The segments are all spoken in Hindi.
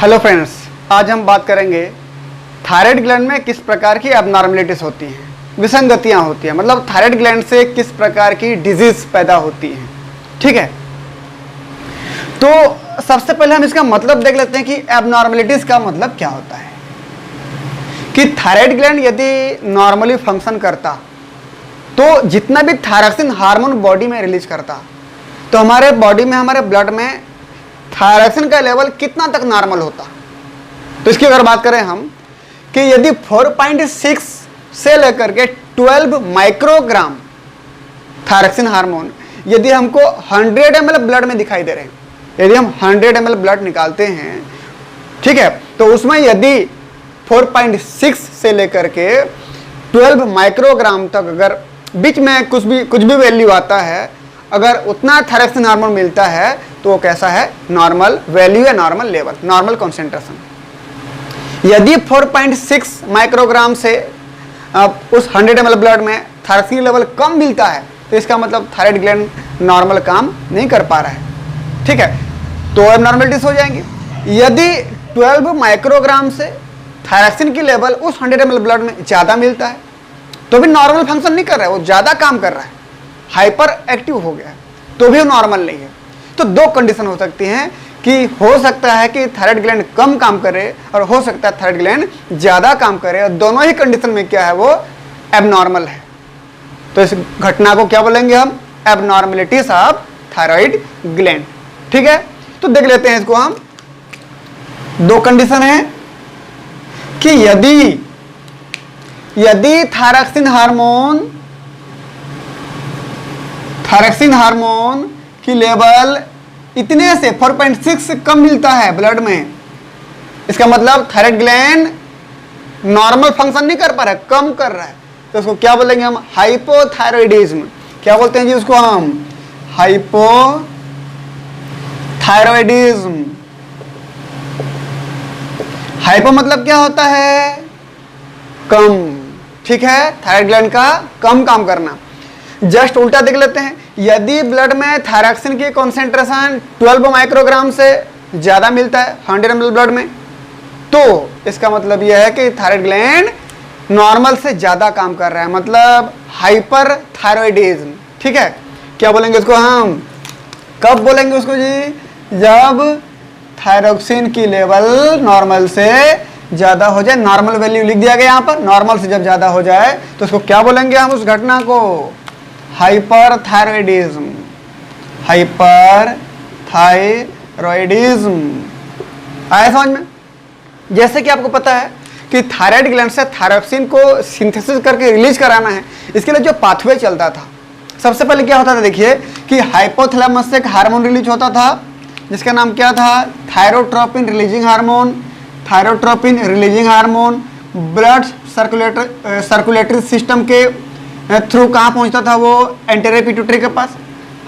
हेलो फ्रेंड्स, आज हम बात करेंगे थायराइड ग्लैंड में किस प्रकार की एबनॉर्मलिटीज होती हैं, विसंगतियां होती हैं, मतलब थायराइड ग्लैंड से किस प्रकार की डिजीज पैदा होती हैं। ठीक है, तो सबसे पहले हम इसका मतलब देख लेते हैं कि एबनॉर्मलिटीज का मतलब क्या होता है। कि थायराइड ग्लैंड यदि नॉर्मली फंक्शन करता तो जितना भी थायरॉक्सिन हार्मोन बॉडी में रिलीज करता, तो हमारे बॉडी में, हमारे ब्लड में थायरॉक्सिन का लेवल कितना तक नॉर्मल होता। तो इसकी अगर बात करें हम कि यदि 4.6 से लेकर के 12 माइक्रोग्राम थायरॉक्सिन हार्मोन यदि हमको 100 ml ब्लड में दिखाई दे रहे हैं, यदि हम 100 ml ब्लड निकालते हैं, ठीक है, तो उसमें यदि 4.6 से लेकर के 12 माइक्रोग्राम तक अगर बीच में कुछ भी वैल्यू आता है, अगर उतना थायरॉक्सिन हार्मोन मिलता है तो वो कैसा है, नॉर्मल वैल्यू या नॉर्मल लेवल, नॉर्मल कॉन्सेंट्रेशन। यदि 4.6 माइक्रोग्राम से उस 100 ml ब्लड में थायरॉक्सिन लेवल कम मिलता है, तो इसका मतलब थायराइड ग्लैंड नॉर्मल काम नहीं कर पा रहा है। ठीक है, तो एबनॉर्मलिटीज हो जाएंगी। यदि 12 माइक्रोग्राम से थायरॉक्सिन की लेवल उस 100 ml ब्लड में ज़्यादा मिलता है, तो भी नॉर्मल फंक्शन नहीं कर रहा है, वो ज़्यादा काम कर रहा है, हाइपर एक्टिव हो गया है, तो भी वो नॉर्मल नहीं है। तो दो कंडीशन हो सकती हैं कि हो सकता है कि थायराइड ग्लैंड कम काम करे और हो सकता है थायराइड ग्लैंड ज़्यादा काम करे, और दोनों ही कंडीशन में क्या है, वो एबनॉर्मल है। तो इस घटना को क्या बोलेंगे हम, एबनॉर्मलिटीज ऑफ थायराइड ग्लैंड। ठीक है, तो देख लेते हैं इसको हम। दो कंडीशन है कि यदि थायरॉक्सिन हार्मोन की लेवल इतने से 4.6 से कम मिलता है ब्लड में, इसका मतलब थायराइड ग्लैंड नॉर्मल फंक्शन नहीं कर पा रहा है, कम कर रहा है। तो उसको क्या बोलेंगे हम, हाइपोथायरॉयडिज्म। क्या बोलते हैं जी उसको हम, हाइपोथायरॉयडिज्म। हाइपो मतलब क्या होता है, कम। ठीक है, थायराइड ग्लैंड का कम काम करना। जस्ट उल्टा देख लेते हैं, यदि ब्लड में थायरॉक्सिन की कॉन्सेंट्रेशन 12 माइक्रोग्राम से ज़्यादा मिलता है 100 ml ब्लड में, तो इसका मतलब यह है कि थायराइड ग्लैंड नॉर्मल से ज़्यादा काम कर रहा है, मतलब हाइपर थायरॉयडिज्म। ठीक है, क्या बोलेंगे उसको हम, कब बोलेंगे उसको जी, जब थायरॉक्सिन की लेवल नॉर्मल से ज़्यादा हो जाए। नॉर्मल वैल्यू लिख दिया गया यहाँ पर, नॉर्मल से जब ज़्यादा हो जाए तो उसको क्या बोलेंगे हम, उस घटना को हाइपरथायरॉयडिज्म। हाइपरथायरॉयडिज्म आया समझ में। जैसे कि आपको पता है कि थायराइड ग्लैंड से थायरॉक्सिन को सिंथेसिस करके रिलीज कराना है, इसके लिए जो पाथवे चलता था, सबसे पहले क्या होता था, देखिए कि हाइपोथैलेमस से एक हार्मोन रिलीज होता था जिसका नाम क्या था, thyrotropin releasing hormone. Thyrotropin releasing hormone blood circulatory system के थ्रू कहाँ पहुँचता था, वो एंटेरियर पिट्यूटरी के पास।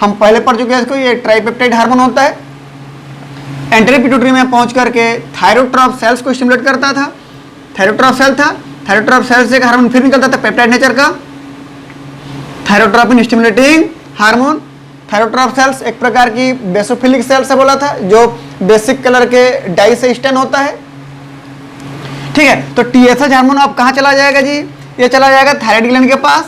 हम पहले पढ़ चुके हैं इसको, ये ट्राइपेप्टाइड हार्मोन होता है। एंटेरियर पिट्यूटरी में पहुँच करके थायरोट्रॉप सेल्स को स्टिमुलेट करता था। थायरोट्रॉप सेल था, थायरोट्रॉप सेल से एक हार्मोन फिर निकलता था पेप्टाइड नेचर का, thyrotropin stimulating hormone. Thyrotroph cells एक प्रकार की बेसोफिलिक सेल से बोला था, जो बेसिक कलर के डाई से स्टेन होता है। ठीक है, तो TSH हार्मोन अब कहाँ चला जाएगा जी, ये चला जाएगा थायराइड ग्लैंड के पास,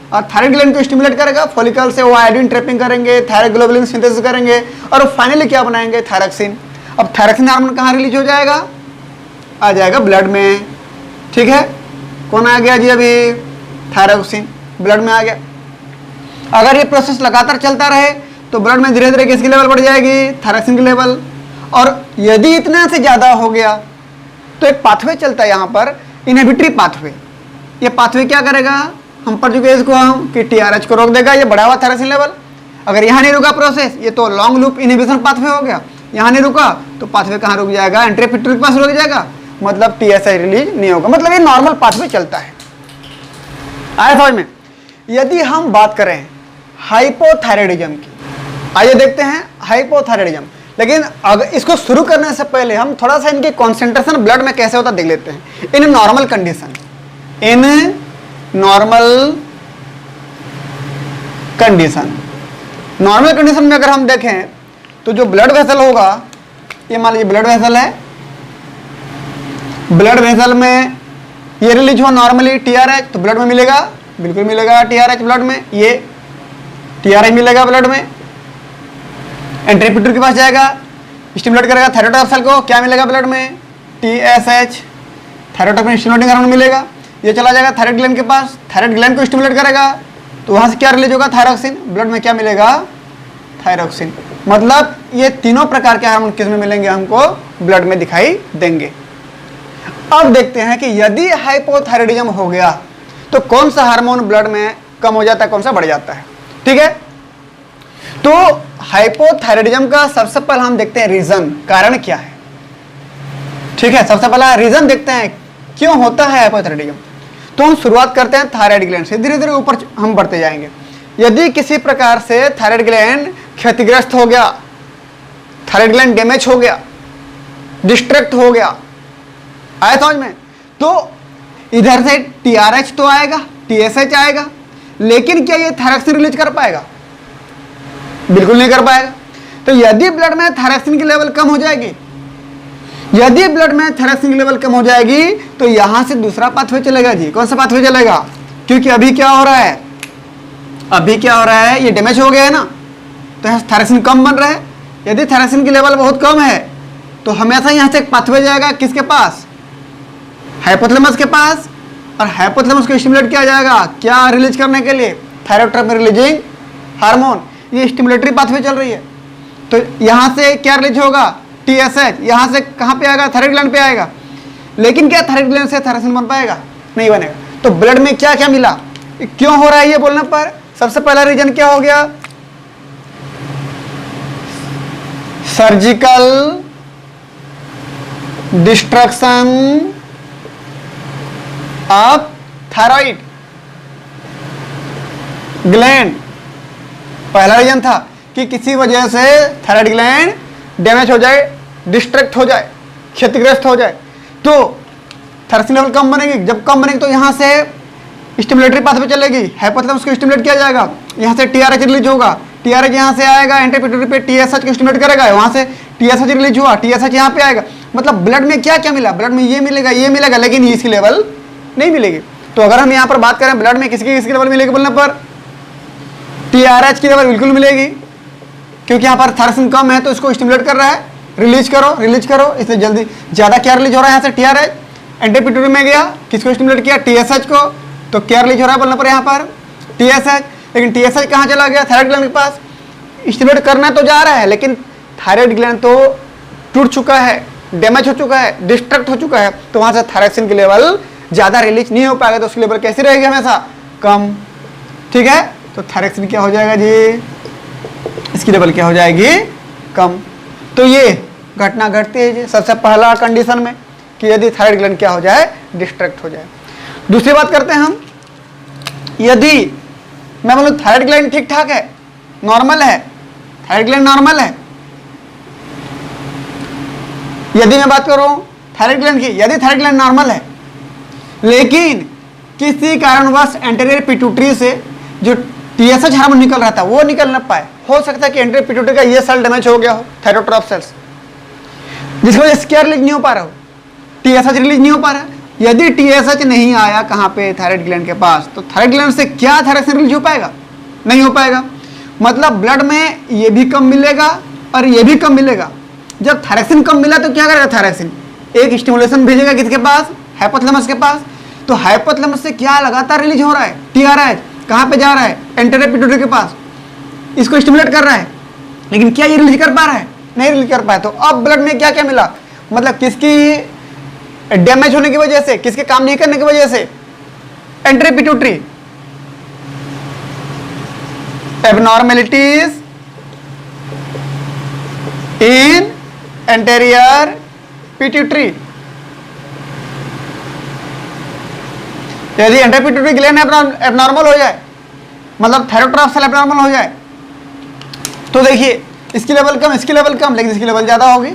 और थायराइड ग्लैंड को स्टिमुलेट करेगा, फॉलिकल से वो आयोडीन ट्रैपिंग करेंगे, थायराइड ग्लोबुलिन सिंथेसिस करेंगे, और फाइनली क्या बनाएंगे, थायरॉक्सिन। अब थायरॉक्सिन हार्मोन कहाँ रिलीज हो जाएगा, आ जाएगा ब्लड में। ठीक है, कौन आ गया जी, अभी थायरॉक्सिन ब्लड में आ गया। अगर ये प्रोसेस लगातार चलता रहे तो ब्लड में धीरे धीरे किसकी लेवल बढ़ जाएगी, थायरॉक्सिन की लेवल। और यदि इतना से ज़्यादा हो गया तो एक पाथवे चलता है यहाँ पर, इनहिबिटरी पाथवे। ये पाथवे क्या करेगा, हम पढ़ चुके हैं इसको हम, कि TRH को रोक देगा, ये बढ़ा हुआ थायरॉक्सिन लेवल। अगर यहाँ नहीं रुका प्रोसेस, ये तो लॉन्ग लूप इनहिबिशन पाथवे हो गया, यहाँ नहीं रुका तो पाथवे कहाँ रुक जाएगा, एंटेरियर पिट्यूटरी के पास रुक जाएगा, मतलब TSH रिलीज नहीं होगा। मतलब ये नॉर्मल पाथवे चलता है। आया समझ में। यदि हम बात करें हाइपोथायरॉयडिज्म की, आइए देखते हैं हाइपोथायरॉयडिज्म। लेकिन अगर इसको शुरू करने से पहले हम थोड़ा सा इनके कॉन्सेंट्रेशन ब्लड में कैसे होता देख लेते हैं। In normal condition, in normal condition में अगर हम देखें तो जो ब्लड वेसल होगा, ये मान लीजिए ब्लड वेसल है, ब्लड वेसल में ये रिलीज हुआ नॉर्मली टीआरएच, तो ब्लड में मिलेगा, बिल्कुल मिलेगा टीआरएच ब्लड में, ये टीआरएच मिलेगा ब्लड में। एंट्री पिट्यूटरी के पास जाएगा, स्टिमुलेट करेगा थायराइड सेल को, क्या मिलेगा ब्लड में, टीएसएच, थायराइड स्टिमुलेटिंग हार्मोन मिलेगा। ये चला जाएगा थायराइड ग्लैंड के पास, थायराइड ग्लैंड को स्टिमुलेट करेगा, तो वहां से क्या रिलीज होगा, थायरॉक्सिन, ब्लड में क्या मिलेगा, थायरॉक्सिन। मतलब ये तीनों प्रकार के हार्मोन किस में मिलेंगे, हमको ब्लड में दिखाई देंगे। अब देखते हैं कि यदि हाइपोथायराइडिज्म हो गया तो कौन सा हार्मोन ब्लड में कम हो जाता है, कौन सा बढ़ जाता है। ठीक है, तो हाइपोथायराइडिज्म का सबसे पहले हम देखते हैं रीजन, कारण क्या है। ठीक है, सबसे पहला रीजन देखते हैं क्यों होता है हाइपोथायराइडिज्म। तो हम शुरुआत करते हैं थायराइड ग्लैंड से, धीरे धीरे ऊपर हम बढ़ते जाएंगे। यदि किसी प्रकार से थायराइड ग्लैंड क्षतिग्रस्त हो गया, थायराइड ग्लैंड डैमेज हो गया, डिस्ट्रैक्ट हो गया, आया समझ में, तो इधर से टीआरएच तो आएगा, टीएसएच आएगा, लेकिन क्या ये थायरॉक्सिन रिलीज कर पाएगा, बिल्कुल नहीं कर पाएगा। तो यदि ब्लड में थायरॉक्सिन की लेवल कम हो जाएगी, यदि ब्लड में थायरॉक्सिन की लेवल कम हो जाएगी तो यहां से दूसरा पाथवे चलेगा जी। कौन सा पाथवे चलेगा, क्योंकि अभी क्या हो रहा है, अभी क्या हो रहा है, ये डैमेज हो गया है ना, तो यहाँ थायरॉक्सिन कम बन रहा है। यदि थायरॉक्सिन की लेवल बहुत कम है तो हमेशा यहाँ से एक पाथवे जाएगा, किसके पास, हाइपोथैलेमस के पास, और हाइपोथैलेमस को स्टिमुलेट किया जाएगा, क्या रिलीज करने के लिए, थायरोट्रोपिन रिलीजिंग हार्मोन। ये स्टिमुलेटरी पाथवे चल रही है, तो यहाँ से क्या रिलीज होगा, टीएसएच, यहाँ से कहाँ पे आएगा, थायराइड ग्लैंड पे आएगा। लेकिन क्या थायराइड ग्लैंड से थायरॉक्सिन बन पाएगा, नहीं बनेगा। तो ब्लड में क्या क्या मिला, क्यों हो रहा है ये बोलने पर सबसे पहला रीजन क्या हो गया, surgical destruction of thyroid gland. पहला रीजन था कि किसी वजह से थायराइड ग्लैंड डैमेज हो जाए, डिस्ट्रैक्ट हो जाए, क्षतिग्रस्त हो जाए, तो थायरॉक्सिन लेवल कम बनेगी। जब कम बनेगी तो यहाँ से स्टिमुलेटरी पाथवे चलेगी, हाइपोथैलेमस को स्टिमुलेट किया जाएगा, यहाँ से टीआरएच रिलीज होगा, टीआरएच यहाँ से आएगा, एंटी पिट्यूटरी पे टीएसएच को स्टिमुलेट करेगा, वहाँ से टीएसएच रिलीज हुआ, टीएसएच यहाँ पे आएगा। मतलब ब्लड में क्या क्या मिला, ब्लड में ये मिलेगा, लेकिन इसकी लेवल नहीं मिलेगी। तो अगर हम यहाँ पर बात करें ब्लड में किसकी लेवल मिलेगी बोलने पर, टीआरएच की लेवल बिल्कुल मिलेगी, क्योंकि यहाँ पर थायरॉक्सिन कम है तो इसको स्टिमुलेट कर रहा है, रिलीज करो, इसलिए जल्दी ज़्यादा क्या रिलीज हो रहा है, यहाँ से टीआरएच, एंटी पिट्यूटरी में गया, किसको स्टिमुलेट किया, टीएसएच को, तो क्या रिलीज हो रहा है बोलने पर यहाँ पर टीएसएच। लेकिन टीएसएच कहाँ चला गया, थायराइड ग्लैंड के पास, स्टिमुलेट करना तो जा रहा है, लेकिन थायराइड ग्लैंड तो टूट चुका है, डैमेज हो चुका है, डिस्ट्रैक्ट हो चुका है, तो वहाँ से थायरॉक्सिन की लेवल ज़्यादा रिलीज नहीं हो पाएगा, तो उसकी लेवल कैसी रहेगी, हमेशा कम। ठीक है, तो थायरॉक्सिन क्या हो जाएगा जी, इसकी लेवल क्या हो जाएगी, कम। तो ये घटना घटती है जी सबसे पहला कंडीशन में, कि यदि थायराइड ग्लैंड क्या हो जाए, डिस्ट्रैक्ट हो जाए। दूसरी बात करते हैं हम, यदि मैं बोलूँ थायराइड ग्लैंड ठीक ठाक है, नॉर्मल है, थायराइड ग्लैंड नॉर्मल है, यदि मैं बात करूं थायराइड ग्लैंड की, यदि थायराइड ग्लैंड नॉर्मल है, लेकिन किसी कारणवश एंटीरियर पिट्यूटरी से जो टीएसएच हार्मोन निकल रहा था वो निकल न पाए, हो सकता है कि एंटीरियर पिट्यूटरी का ये सेल डैमेज हो गया हो, थायरोट्रॉप सेल्स, जिसकी वजह से क्या रिलीज नहीं हो पा रहा हो, टीएसएच रिलीज नहीं हो पा रहा है। यदि टीएसएच नहीं आया कहाँ पे, थायराइड ग्लैंड के पास, तो थायराइड ग्लैंड से क्या थायरॉक्सिन रिलीज हो पाएगा, नहीं हो पाएगा। मतलब ब्लड में ये भी कम मिलेगा और ये भी कम मिलेगा। जब थायरॉक्सिन कम मिला तो क्या करेगा, थायरॉक्सिन एक स्टिमुलेशन भेजेगा किसके पास, हाइपोथैलेमस के पास, तो हाइपोथैलेमस से क्या लगातार रिलीज हो रहा है, टीआरएच, कहाँ पे जा रहा है, एंटीरियर पिट्यूटरी के पास, इसको स्टिमुलेट कर रहा है, लेकिन क्या ये रिलीज कर पा रहा है, नहीं रिलीज कर पाया। तो अब ब्लड में क्या क्या मिला, मतलब किसकी डैमेज होने की वजह से, किसके काम नहीं करने की वजह से, एंटीरियर पिट्यूटरी, एबनॉर्मेलिटीज इन एंटीरियर पिट्यूटरी। यदि एंटीरियर पिट्यूटरी ग्लैंड एबनॉर्मल हो जाए, मतलब थायरोट्रॉप सेल एबनॉर्मल हो जाए, तो देखिए इसकी लेवल कम, इसकी लेवल कम, लेकिन इसकी लेवल ज्यादा होगी,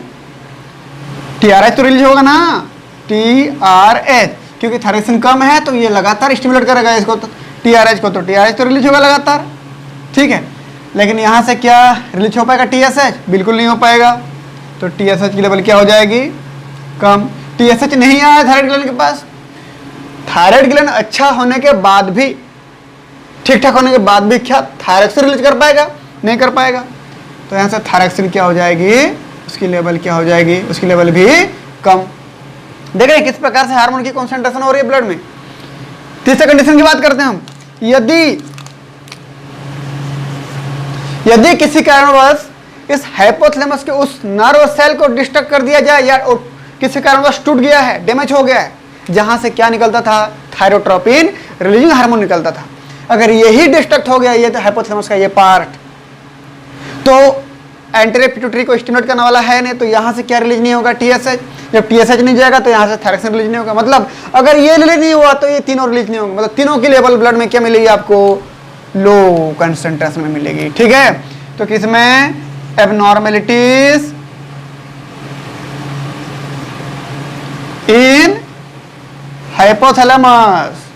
टीआरएच तो रिलीज होगा ना, टीआरएच, क्योंकि थायरॉक्सिन कम है तो ये लगातार स्टिमुलेट करेगा इसको, तो टीआरएच को, तो टीआरएच तो रिलीज होगा लगातार। ठीक है, लेकिन यहाँ से क्या रिलीज हो पाएगा, टीएसएच बिल्कुल नहीं हो पाएगा, तो टीएसएच की लेवल क्या हो जाएगी, कम। TSH नहीं आया थायराइड ग्लैंड के पास, थायराइड ग्लैंड अच्छा होने के बाद भी, ठीक ठाक होने के बाद भी क्या थायरॉक्सिन रिलीज कर पाएगा? नहीं कर पाएगा। तो यहाँ से थायरॉक्सिन क्या हो जाएगी, उसकी लेवल क्या हो जाएगी, उसकी लेवल भी कम। देख रहे हैं किस प्रकार से हार्मोन की कॉन्सेंट्रेशन हो रही है ब्लड में। तीसरे कंडीशन की बात करते हैं हम, यदि किसी कारणवश इस हाइपोथैलेमस के उस नर्व सेल को डिस्ट्रक्ट कर दिया जाए या किसी कारणवश टूट गया है, डैमेज हो गया है, जहां से क्या निकलता था, थायरोट्रोपिन रिलीजिंग हार्मोन निकलता था, अगर यही डिस्ट्रक्ट हो गया, ये तो हाइपोथैलेमस का ये पार्ट, तो एंटीरियर पिट्यूटरी को स्टिमुलेट करने वाला है नहीं, तो यहाँ से क्या रिलीज नहीं होगा, TSH। जब TSH नहीं जाएगा तो यहाँ से थायरॉक्सिन रिलीज नहीं होगा। मतलब अगर ये रिलीज नहीं हुआ तो ये तीनों रिलीज नहीं होंगे। मतलब तीनों की लेवल ब्लड में क्या मिलेगी आपको, लो कंसंट्रेशन में मिलेगी। ठीक है, तो किसमें, एबनॉर्मेलिटीज इन हाइपोथैलेमस।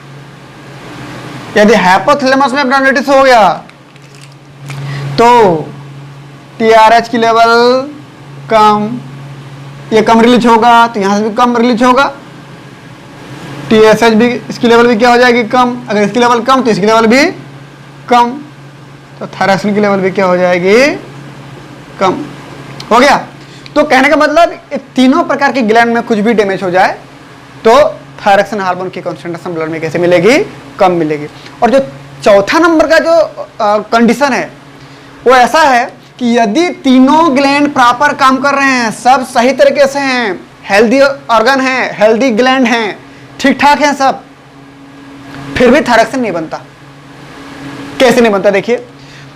यदि हाइपोथैलेमस में एबनॉर्मेलिटीज हो गया तो TRH की लेवल कम, ये कम रिलीज होगा तो यहाँ से भी कम रिलीज होगा, TSH भी, इसकी लेवल भी क्या हो जाएगी, कम। अगर इसकी लेवल कम तो इसकी लेवल भी कम, तो थायरॉक्सिन की लेवल भी क्या हो जाएगी, कम। हो गया। तो कहने का मतलब तीनों प्रकार की ग्लैंड में कुछ भी डैमेज हो जाए तो थायरॉक्सिन हार्मोन की कॉन्सेंट्रेशन ब्लड में कैसे मिलेगी, कम मिलेगी। और जो चौथा नंबर का जो कंडीशन है वो ऐसा है कि यदि तीनों ग्लैंड प्रॉपर काम कर रहे हैं, सब सही तरीके से हैं, हेल्दी ऑर्गन है, हेल्दी ग्लैंड हैं, ठीक ठाक हैं सब, फिर भी थायरॉक्सिन नहीं बनता। कैसे नहीं बनता, देखिए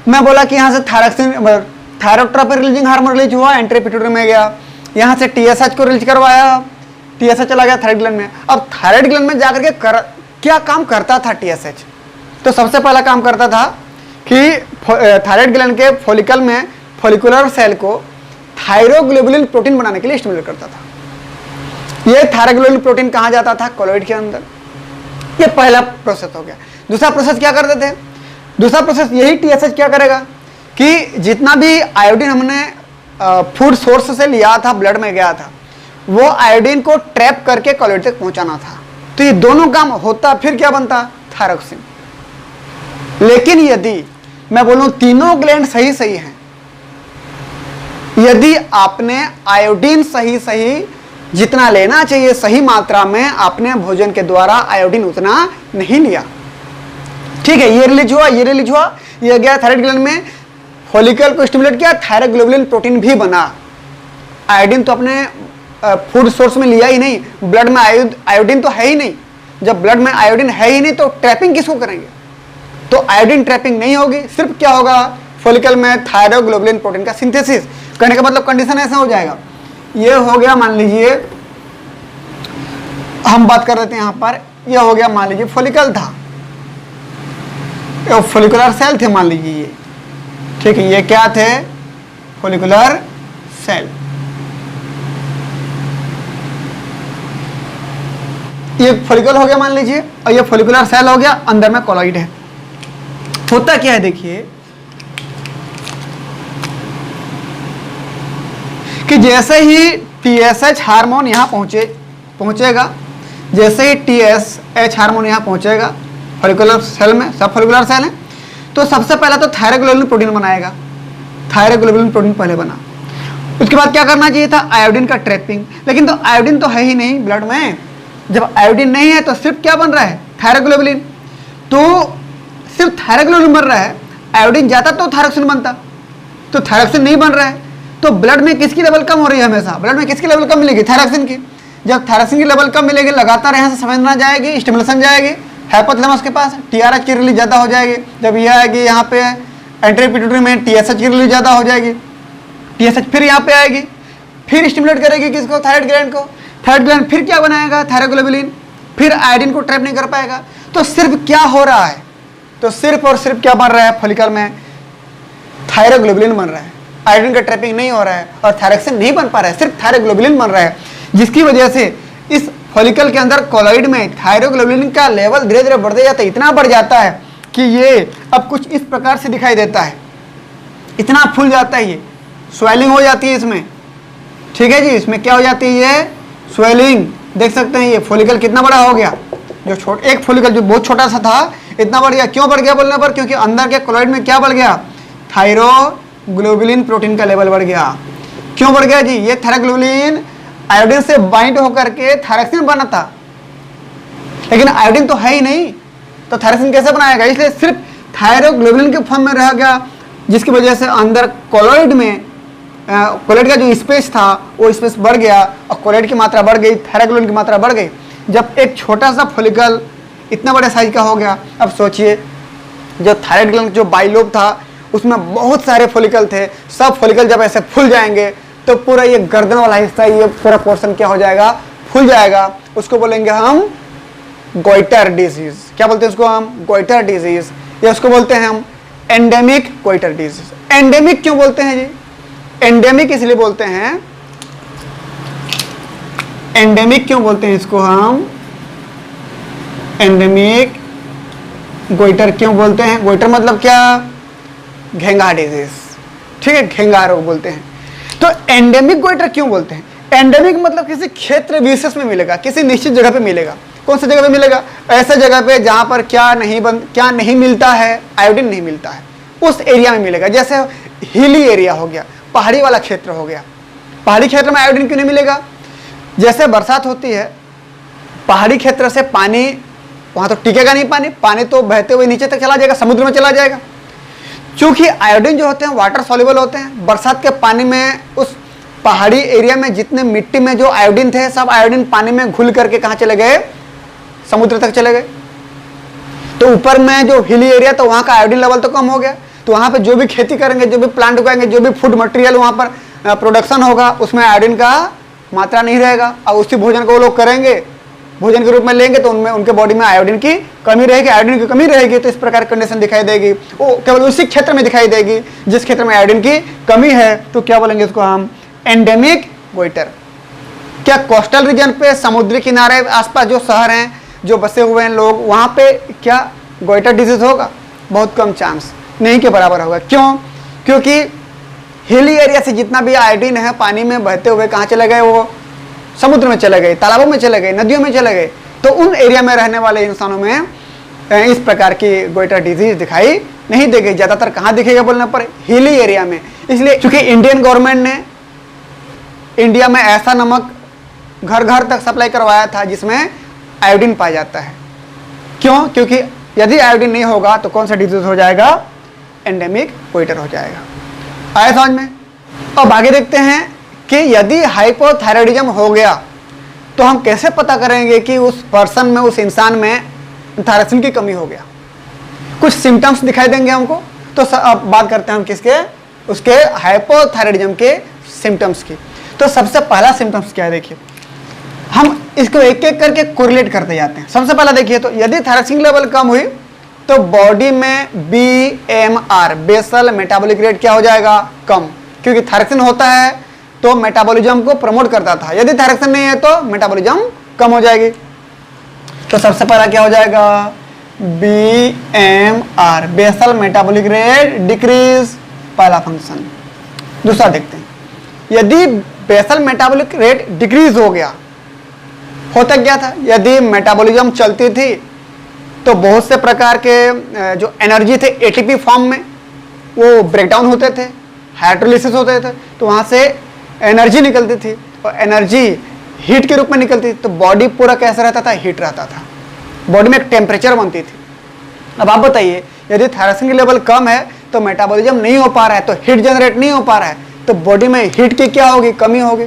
मैं बोला कि यहां से thyroxine, thyrotropin releasing hormone release हुआ, एंटीरियर पिट्यूटरी में गया, यहां से TSH को रिलीज करवाया, TSH चला गया थायराइड ग्लैंड में। अब थायराइड ग्लैंड में जाकर के क्या काम करता था TSH, तो सबसे पहला काम करता था कि थायराइड ग्लैंड के फॉलिकल में फॉलिकुलर सेल को थायरोग्लोबुलिन प्रोटीन बनाने के लिए स्टिमुलेट करता था। ये थायरोग्लोबुलिन प्रोटीन कहाँ जाता था, कॉलोइड के अंदर। ये पहला प्रोसेस हो गया। दूसरा प्रोसेस क्या करते थे, दूसरा प्रोसेस यही TSH क्या करेगा कि जितना भी आयोडीन हमने फूड सोर्स से लिया था, ब्लड में गया था, वो आयोडीन को ट्रैप करके कॉलोइड तक पहुंचाना था। तो ये दोनों काम होता, फिर क्या बनता, थायरॉक्सिन। लेकिन यदि मैं बोलूं तीनों ग्लैंड सही सही हैं, यदि आपने आयोडीन सही सही जितना लेना चाहिए सही मात्रा में आपने भोजन के द्वारा आयोडीन उतना नहीं लिया, ठीक है, ये रिलीज हुआ, ये रिलीज हुआ, ये गया थायराइड ग्लैंड में, फॉलिकल को स्टिमुलेट किया, थायरोग्लोबुलिन प्रोटीन भी बना। आयोडीन तो अपने फूड सोर्स में लिया ही नहीं, ब्लड में आयोडीन तो है ही नहीं। जब ब्लड में आयोडीन है ही नहीं तो ट्रैपिंग किसको करेंगे, तो आयोडीन ट्रैपिंग नहीं होगी, सिर्फ क्या होगा, फॉलिकल में थायरोग्लोबुलिन प्रोटीन का सिंथेसिस। करने का मतलब कंडीशन ऐसा हो जाएगा। ये हो गया, मान लीजिए हम बात कर रहे थे यहां पर, ये हो गया मान लीजिए फॉलिकल था, फॉलिकुलर सेल थे मान लीजिए ये, ठीक है, ये क्या थे, फॉलिकुलर सेल। ये फॉलिकल हो गया मान लीजिए, और ये फॉलिकुलर सेल हो गया, अंदर में कॉलॉइड है। होता क्या है देखिए कि जैसे ही TSH हार्मोन यहां पहुंचेगा, जैसे ही TSH हार्मोन यहां पहुंचेगा फॉलिकुलर सेल में, सब फॉलिकुलर सेल है, तो सबसे पहले तो थायरोग्लोबुलिन प्रोटीन बनाएगा। थायरोग्लोबुलिन प्रोटीन पहले बना, उसके बाद क्या करना चाहिए था, आयोडीन का ट्रैपिंग। लेकिन तो आयोडीन तो है ही नहीं ब्लड में, जब आयोडीन नहीं है तो सिर्फ क्या बन रहा है, थायरोग्लोबुलिन। तो सिर्फ थायरोग्लोबुलिन बन रहा है, आयोडीन जाता तो थायरॉक्सिन बनता, तो थायरॉक्सिन नहीं बन रहा है, तो ब्लड में किसकी लेवल कम हो रही है, हमेशा ब्लड में किसकी लेवल कम मिलेगी, थायरॉक्सिन की। जब थायरॉक्सिन की लेवल कम मिलेगी, लगातार यहाँ से समझना जाएगी, स्टिमुलेशन जाएगी हाइपोथैलेमस के पास, TRH की रिलीज ज़्यादा हो जाएगी। जब यह आएगी यहाँ पे एंटीरियर पिट्यूटरी में, TSH की रिलीज ज़्यादा हो जाएगी, TSH फिर यहाँ पे आएगी, फिर स्टिमुलेट करेगी किसको, थायराइड ग्लैंड को। थायराइड ग्लैंड फिर क्या बनाएगा, थायरोग्लोबुलिन, फिर आयोडीन को ट्रैप नहीं कर पाएगा। तो सिर्फ क्या हो रहा है, तो सिर्फ और सिर्फ क्या बन रहा है, फॉलिकल में थायरोग्लोबुलिन बन रहा है, आयोडीन का ट्रैपिंग नहीं हो रहा है और थायरॉक्सिन नहीं बन पा रहा है, सिर्फ थायरोग्लोबुलिन बन रहा है, जिसकी वजह से इस फॉलिकल के अंदर कॉलॉइड में थायरोग्लोबुलिन का लेवल धीरे धीरे बढ़ते जाता है, इतना बढ़ जाता है कि ये अब कुछ इस प्रकार से दिखाई देता है, इतना फूल जाता है, ये स्वेलिंग हो जाती है इसमें, ठीक है जी, इसमें क्या हो जाती है, ये स्वेलिंग, देख सकते हैं ये फॉलिकल कितना बड़ा हो गया, जो एक फॉलिकल जो बहुत छोटा सा था इतना बढ़ गया। क्यों बढ़ गया बोलने पर, क्योंकि अंदर के कोलॉइड में क्या बढ़ गया, थायरोग्लोबुलिन प्रोटीन का लेवल बढ़ गया। क्यों बढ़ गया जी, ये थायरोग्लोबुलिन आयोडीन से बाइंड होकर के थायरॉक्सिन बना था, लेकिन आयोडीन तो है ही नहीं, तो थायरॉक्सिन कैसे बनाएगा, इसलिए सिर्फ थायरोग्लोबुलिन के फॉर्म में रह गया, जिसकी वजह से अंदर कोलॉइड में कोलॉइड का जो स्पेस था वो स्पेस बढ़ गया और कोलॉइड की मात्रा बढ़ गई, थायरोग्लोबुलिन की मात्रा बढ़ गई। जब एक छोटा सा फॉलिकल इतना बड़े साइज का हो गया, अब सोचिए जो थायराइड ग्लैंड जो बाइलोब था उसमें बहुत सारे फॉलिकल थे, सब फॉलिकल जब ऐसे फूल जाएंगे तो पूरा ये गर्दन वाला हिस्सा, ये पूरा पोर्शन क्या हो जाएगा, फूल जाएगा। उसको बोलेंगे हम गोइटर डिजीज। क्या बोलते हैं उसको हम, गोइटर डिजीज, या उसको बोलते हैं हम एंडेमिक गोइटर डिजीज। एंडेमिक क्यों बोलते हैं जी, एंडेमिक इसलिए बोलते हैं, एंडेमिक क्यों बोलते हैं इसको हम, एंडेमिक गोइटर क्यों बोलते हैं, गोइटर मतलब क्या, घेंगा डिजीज, ठीक है, घेंगा रोग बोलते हैं। तो एंडेमिक गोइटर क्यों बोलते हैं, एंडेमिक मतलब किसी क्षेत्र विशेष में मिलेगा, किसी निश्चित जगह पे मिलेगा। कौन सी जगह पे मिलेगा, ऐसे जगह पे जहां पर क्या नहीं मिलता है, आयोडीन नहीं मिलता है, उस एरिया में मिलेगा। जैसे हिली एरिया हो गया, पहाड़ी वाला क्षेत्र हो गया, पहाड़ी क्षेत्र में आयोडीन क्यों नहीं मिलेगा, जैसे बरसात होती है पहाड़ी क्षेत्र से पानी वहां तो टिकेगा नहीं, पानी तो बहते हुए नीचे तक चला जाएगा, समुद्र में चला जाएगा। क्योंकि आयोडीन जो होते हैं वाटर सॉल्युबल होते हैं, बरसात के पानी में उस पहाड़ी एरिया में जितने मिट्टी में जो आयोडीन थे सब आयोडीन पानी में घुल करके कहाँ चले गए, समुद्र तक चले गए। तो ऊपर में जो हिली एरिया तो वहाँ का आयोडीन लेवल तो कम हो गया, तो वहाँ पे जो भी खेती करेंगे, जो भी प्लांट उगाएंगे, जो भी फूड मटेरियल वहाँ पर प्रोडक्शन होगा उसमें आयोडीन का मात्रा नहीं रहेगा, और उसी भोजन को वो लोग करेंगे, भोजन के रूप में लेंगे तो उनमें उनके बॉडी में आयोडीन की कमी रहेगी, आयोडीन की कमी रहेगी तो इस प्रकार की कंडीशन दिखाई देगी। वो केवल उसी क्षेत्र में दिखाई देगी जिस क्षेत्र में आयोडीन की कमी है, तो क्या बोलेंगे इसको हम, एंडेमिक गोइटर। क्या कोस्टल रीजन पे, समुद्री किनारे आसपास जो शहर हैं, जो बसे हुए हैं लोग, वहाँ पे क्या गोइटर डिजीज होगा, बहुत कम चांस, नहीं के बराबर होगा। क्यों, क्योंकि हिली एरिया से जितना भी आयोडीन है पानी में बहते हुए कहाँ चले गए, वो समुद्र में चले गए, तालाबों में चले गए, नदियों में चले गए, तो उन एरिया में रहने वाले इंसानों में इस प्रकार की गोइटर डिजीज दिखाई नहीं देगी। ज़्यादातर कहाँ दिखेगा बोलने पर, हिली एरिया में। इसलिए चूंकि इंडियन गवर्नमेंट ने इंडिया में ऐसा नमक घर घर तक सप्लाई करवाया था जिसमें आयोडीन पाया जाता है। क्यों, क्योंकि यदि आयोडीन नहीं होगा तो कौन सा डिजीज हो जाएगा, एंडेमिक गोइटर हो जाएगा। आया समझ में। अब आगे देखते हैं कि यदि हाइपोथायराइडिज्म हो गया तो हम कैसे पता करेंगे कि उस पर्सन में, उस इंसान में थायरॉक्सिन की कमी हो गया। कुछ सिम्टम्स दिखाई देंगे हमको, तो अब बात करते हैं हम किसके, उसके हाइपोथायराइडिज्म के सिम्टम्स की। तो सबसे पहला सिम्टम्स क्या है, देखिए हम इसको एक एक करके कोरिलेट करते जाते हैं। सबसे पहला देखिए, तो यदि थायरॉक्सिन लेवल कम हुई तो बॉडी में BMR बेसल मेटाबॉलिक रेट क्या हो जाएगा, कम, क्योंकि थायरॉक्सिन होता है तो मेटाबॉलिज्म को प्रमोट करता था, यदि थायरॉक्सिन नहीं है तो मेटाबॉलिज्म कम हो जाएगी। तो सबसे पहला क्या हो जाएगा, BMR basal metabolic rate decrease, पहला फंक्शन। दूसरा देखते हैं, यदि बेसल मेटाबॉलिक रेट डिक्रीज हो गया, होता क्या था, यदि मेटाबॉलिज्म चलती थी तो बहुत से प्रकार के जो एनर्जी थे ATP फॉर्म में वो ब्रेकडाउन होते थे, हाइड्रोलिसिस होते थे, तो वहाँ से एनर्जी निकलती थी और एनर्जी हीट के रूप में निकलती थी, तो बॉडी पूरा कैसा रहता था, हीट रहता था, बॉडी में एक टेम्परेचर बनती थी। अब आप बताइए, यदि थायरॉक्सिन की लेवल कम है तो मेटाबॉलिज्म नहीं हो पा रहा है, तो हीट जनरेट नहीं हो पा रहा है, तो बॉडी में हीट की क्या होगी, कमी होगी।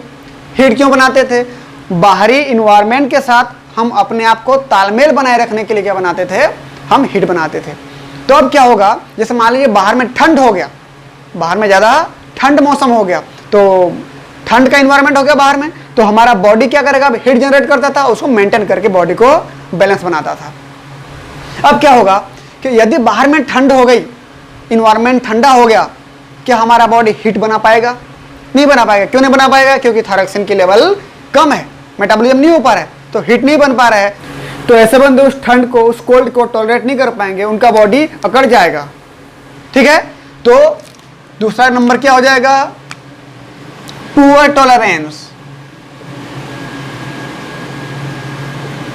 हीट क्यों बनाते थे, बाहरी इन्वायरमेंट के साथ हम अपने आप को तालमेल बनाए रखने के लिए क्या बनाते थे, हम हीट बनाते थे। तो अब क्या होगा, जैसे मान लीजिए बाहर में ठंड हो गया, बाहर में ज़्यादा ठंड मौसम हो गया, तो ठंड का इन्वायरमेंट हो गया बाहर में, तो हमारा बॉडी क्या करेगा, हीट जनरेट करता था, उसको मेंटेन करके बॉडी को बैलेंस बनाता था। अब क्या होगा कि यदि बाहर में ठंड हो गई, इन्वायरमेंट ठंडा हो गया, क्या हमारा बॉडी हीट बना पाएगा, नहीं बना पाएगा। क्यों नहीं बना पाएगा, क्योंकि थायरॉक्सिन की लेवल कम है, मेटाबॉलिज्म नहीं हो पा रहा है, तो हीट नहीं बन पा रहा है। तो ऐसे बंदे उस ठंड को, उस कोल्ड को टॉलरेट नहीं कर पाएंगे, उनका बॉडी अकड़ जाएगा। ठीक है, तो दूसरा नंबर क्या हो जाएगा, पुअर टॉलरेंस।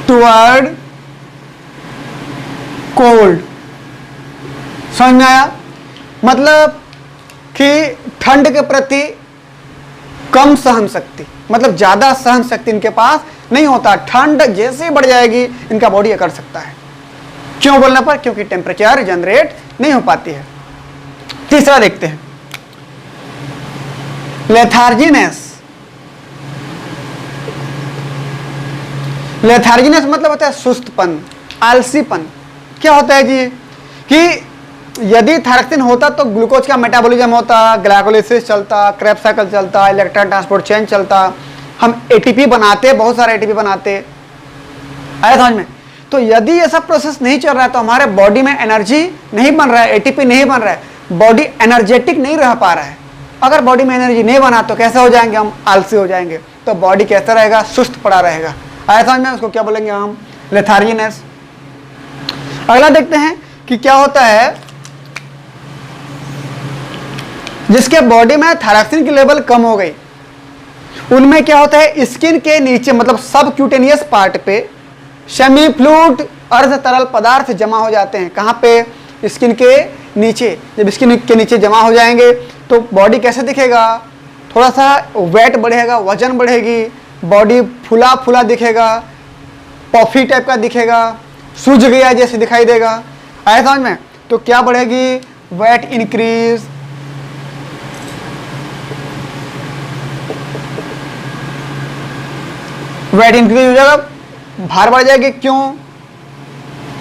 Toward cold. समझ में आया? मतलब कि ठंड के प्रति कम सहन शक्ति, मतलब ज्यादा सहन शक्ति इनके पास नहीं होता। ठंड जैसे ही बढ़ जाएगी इनका बॉडी ये कर सकता है। क्यों बोलने पर? क्योंकि टेम्परेचर जनरेट नहीं हो पाती है। तीसरा देखते हैं, लेथार्जीनेस। लेथार्जीनेस मतलब होता है सुस्तपन, आलसीपन। क्या होता है जी कि यदि थायरॉक्सिन होता तो ग्लूकोज का मेटाबॉलिज्म होता, ग्लाइकोलाइसिस चलता, क्रेब्स साइकिल चलता, इलेक्ट्रॉन ट्रांसपोर्ट चेन चलता, हम एटीपी बनाते, बहुत सारे एटीपी बनाते। आया समझ में? तो यदि ये सब प्रोसेस नहीं चल रहा है तो हमारे बॉडी में एनर्जी नहीं बन रहा है, एटीपी नहीं बन रहा है, बॉडी एनर्जेटिक नहीं रह पा रहा है। अगर बॉडी में एनर्जी नहीं बना तो कैसे हो जाएंगे हम? आलसी हो जाएंगे। तो बॉडी कैसा रहेगा? सुस्त पड़ा रहेगा। आया समझ में? उसको क्या बोलेंगे हम? लेथार्जीनेस। अगला देखते हैं कि क्या होता है जिसके बॉडी में थायरॉक्सिन की लेवल कम हो गई, उनमें क्या होता है? स्किन के नीचे मतलब सब क्यूटेनियस पार्ट पे सेमी फ्लूइड अर्ध तरल पदार्थ जमा हो जाते हैं। कहाँ पे? स्किन के नीचे। जब स्किन के नीचे जमा हो जाएंगे तो बॉडी कैसे दिखेगा? थोड़ा सा वेट बढ़ेगा, वजन बढ़ेगी, बॉडी फुला फुला दिखेगा, पॉफी टाइप का दिखेगा, सूज गया जैसे दिखाई देगा। आया समझ में? तो क्या बढ़ेगी? वेट इंक्रीज, वेट इंक्रीज हो जाएगा, भार बढ़ जाएगी। क्यों?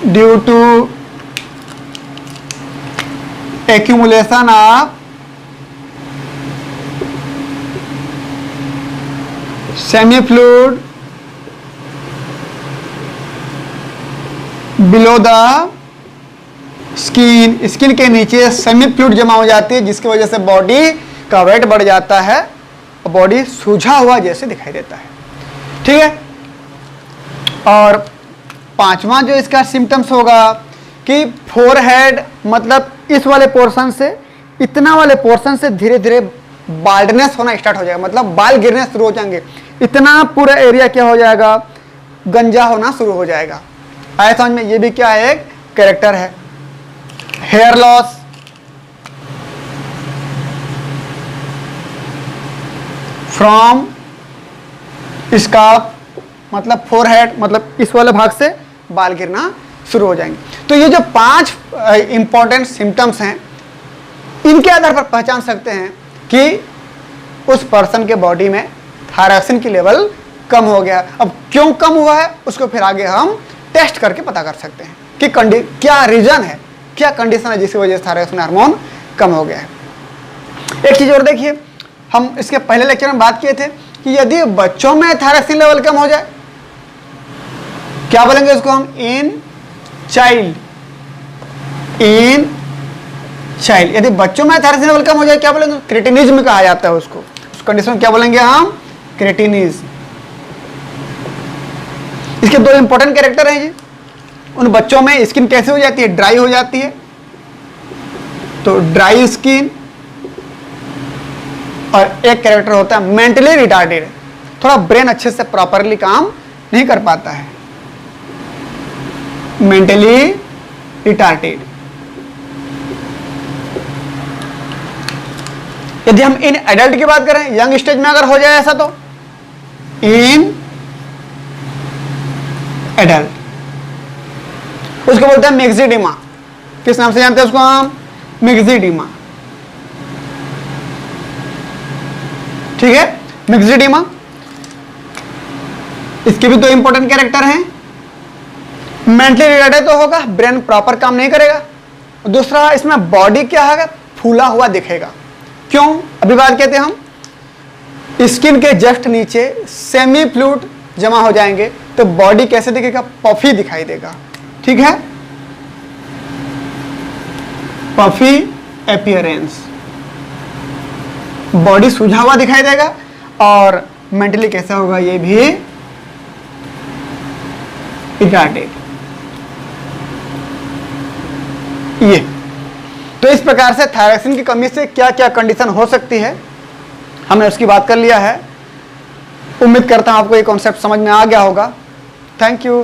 Due to accumulation of semi fluid below the skin. Skin के नीचे सेमी फ्लूइड जमा हो जाती है जिसकी वजह से बॉडी का वेट बढ़ जाता है और बॉडी सूझा हुआ जैसे दिखाई देता है। ठीक है। और पांचवा जो इसका सिम्टम्स होगा कि फोरहेड मतलब इस वाले पोर्शन से, इतना वाले पोर्शन से धीरे धीरे बाल्डनेस होना स्टार्ट हो जाएगा, मतलब बाल गिरने शुरू हो जाएंगे। इतना पूरा एरिया क्या हो जाएगा? गंजा होना शुरू हो जाएगा। आया समझ में? ये भी क्या है? एक कैरेक्टर है। हेयर लॉस, फ्रॉम स्कार्फ मतलब फोरहेड मतलब इस वाले भाग से बाल गिरना शुरू हो जाएंगे। तो ये जो 5 इंपॉर्टेंट सिम्टम्स हैं, इनके आधार पर पहचान सकते हैं कि उस पर्सन के बॉडी में थायरॉक्सिन की लेवल कम हो गया। अब क्यों कम हुआ है उसको फिर आगे हम टेस्ट करके पता कर सकते हैं कि क्या रीजन है, क्या कंडीशन है जिसकी वजह से थायरॉक्सिन हार्मोन कम हो गया है। एक चीज और देखिए, हम इसके पहले लेक्चर में बात किए थे कि यदि बच्चों में थायरॉक्सिन लेवल कम हो जाए, क्या बोलेंगे उसको हम? In child. यदि बच्चों में थायरॉक्सिन लेवल कम हो जाए क्या बोलेंगे? क्रेटिनिज्म कहा जाता है उसको। उस कंडीशन में क्या बोलेंगे हम? क्रेटिनिज्म। इसके 2 इंपॉर्टेंट कैरेक्टर हैं जी। उन बच्चों में स्किन कैसे हो जाती है? ड्राई हो जाती है, तो ड्राई स्किन। और एक कैरेक्टर होता है मेंटली रिटार्डेड, थोड़ा ब्रेन अच्छे से प्रॉपरली काम नहीं कर पाता है, मेंटली रिटार्डेड। यदि हम इन एडल्ट की बात करें, यंग स्टेज में अगर हो जाए ऐसा, तो इन एडल्ट उसको बोलते हैं मिक्सिडिमा। किस नाम से जानते हैं उसको हम? मिक्सिडिमा। ठीक है, मिक्सिडिमा। इसके भी 2 इंपॉर्टेंट कैरेक्टर हैं। मेंटली रिटार्डेड तो होगा, ब्रेन प्रॉपर काम नहीं करेगा। दूसरा, इसमें बॉडी क्या है? फूला हुआ दिखेगा। क्यों? अभी बात कहते हैं हम, स्किन के जस्ट नीचे सेमी फ्लूइड जमा हो जाएंगे तो बॉडी कैसे दिखेगा? पफी दिखाई देगा। ठीक है, पफी अपीयरेंस, बॉडी सूझा हुआ दिखाई देगा। और मेंटली कैसा होगा? ये भी रिटार्डेड। ये तो इस प्रकार से थायरॉक्सिन की कमी से क्या क्या कंडीशन हो सकती है हमने उसकी बात कर लिया है। उम्मीद करता हूं आपको ये कॉन्सेप्ट समझ में आ गया होगा। Thank you.